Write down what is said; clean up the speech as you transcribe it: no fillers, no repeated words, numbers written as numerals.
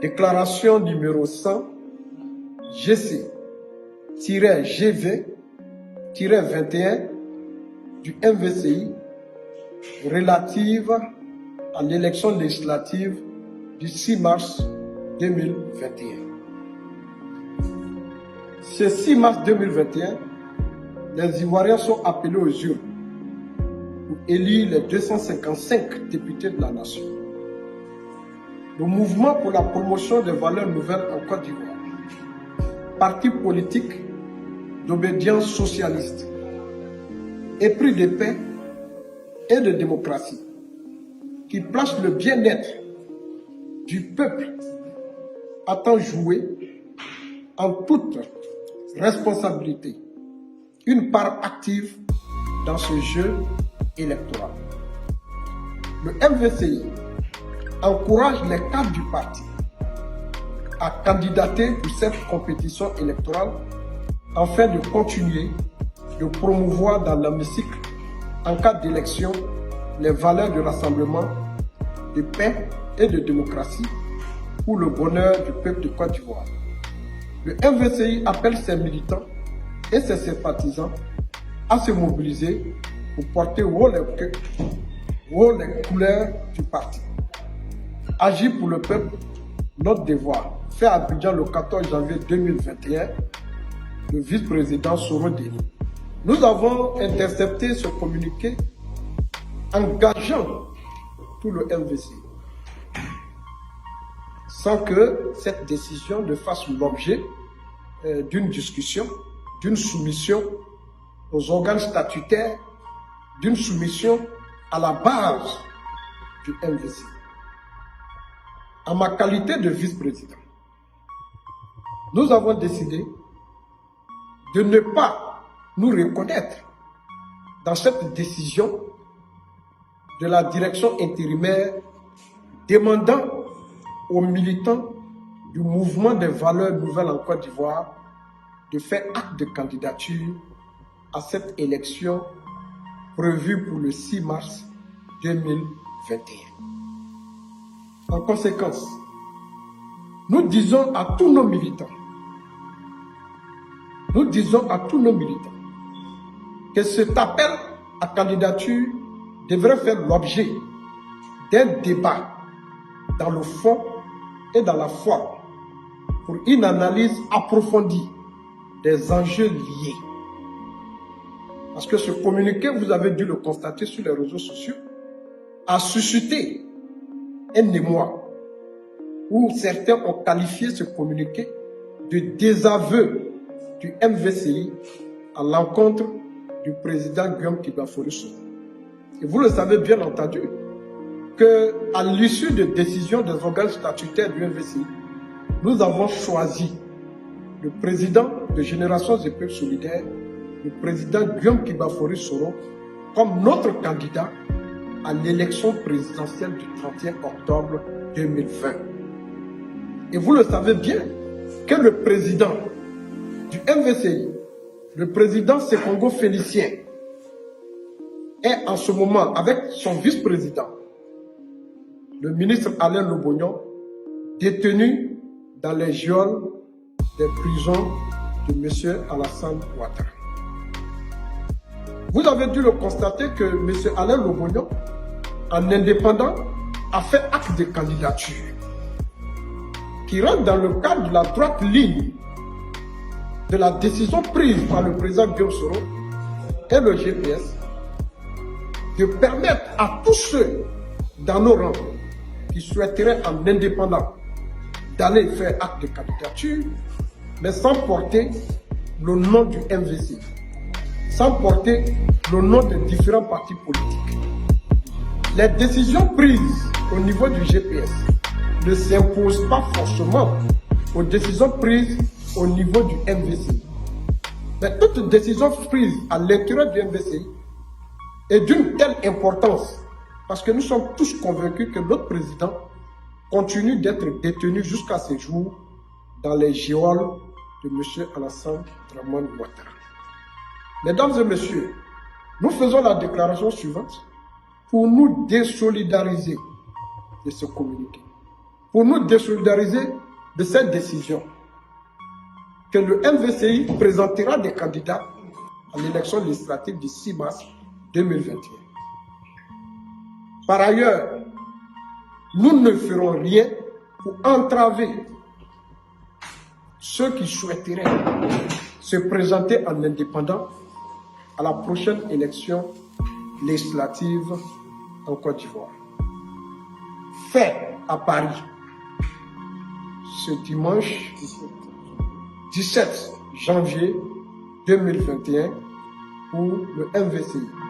Déclaration numéro 100 GC-G20-21 du MVCI relative à l'élection législative du 6 mars 2021. Ce 6 mars 2021, les Ivoiriens sont appelés aux urnes pour élire les 255 députés de la nation. Le mouvement pour la promotion des valeurs nouvelles en Côte d'Ivoire, parti politique d'obédience socialiste, épris de paix et de démocratie, qui place le bien-être du peuple à temps joué en toute responsabilité, une part active dans ce jeu électoral. Le MVCI encourage les cadres du parti à candidater pour cette compétition électorale afin de continuer de promouvoir dans l'hémicycle, en cas d'élection, les valeurs de rassemblement, de paix et de démocratie pour le bonheur du peuple de Côte d'Ivoire. Le MVCI appelle ses militants et ses sympathisants à se mobiliser pour porter haut les couleurs du parti. Agir pour le peuple, notre devoir. Fait à Abidjan le 14 janvier 2021, le vice-président Soro Denis. Nous avons intercepté ce communiqué engageant tout le MVCI, sans que cette décision ne fasse l'objet d'une discussion, d'une soumission aux organes statutaires, d'une soumission à la base du MVCI. En ma qualité de vice-président, nous avons décidé de ne pas nous reconnaître dans cette décision de la direction intérimaire demandant aux militants du mouvement des valeurs nouvelles en Côte d'Ivoire de faire acte de candidature à cette élection prévue pour le 6 mars 2021. En conséquence, nous disons à tous nos militants, que cet appel à candidature devrait faire l'objet d'un débat dans le fond et dans la forme pour une analyse approfondie des enjeux liés. Parce que ce communiqué, vous avez dû le constater sur les réseaux sociaux, a suscité un émoi où certains ont qualifié ce communiqué de désaveu du MVCI à l'encontre du président Guillaume Kibafori Soro. Et vous le savez bien entendu qu'à l'issue de décisions des organes statutaires du MVCI, nous avons choisi le président de Générations et Peuples Solidaires, le président Guillaume Kibafori Soro, comme notre candidat à l'élection présidentielle du 31 octobre 2020. Et vous le savez bien que le président du MVCI, le président Sekongo Félicien, est en ce moment avec son vice-président, le ministre Alain Lobognon, détenu dans les geôles des prisons de M. Alassane Ouattara. Vous avez dû le constater que M. Alain Lobognon, en indépendant, a fait acte de candidature qui rentre dans le cadre de la droite ligne de la décision prise par le président Guillaume Soro et le GPS de permettre à tous ceux dans nos rangs qui souhaiteraient en indépendant d'aller faire acte de candidature, mais sans porter le nom du MVCI, sans porter le nom des différents partis politiques. Les décisions prises au niveau du GPS ne s'imposent pas forcément aux décisions prises au niveau du MVCI. Mais toute décision prise à l'intérieur du MVCI est d'une telle importance parce que nous sommes tous convaincus que notre président continue d'être détenu jusqu'à ce jour dans les geôles de M. Alassane Ouattara. Mesdames et messieurs, nous faisons la déclaration suivante pour nous désolidariser de ce communiqué, pour nous désolidariser de cette décision que le MVCI présentera des candidats à l'élection législative du 6 mars 2021. Par ailleurs, nous ne ferons rien pour entraver ceux qui souhaiteraient se présenter en indépendant à la prochaine élection législative en Côte d'Ivoire. Fait à Paris ce dimanche 17 janvier 2021 pour le MVCI.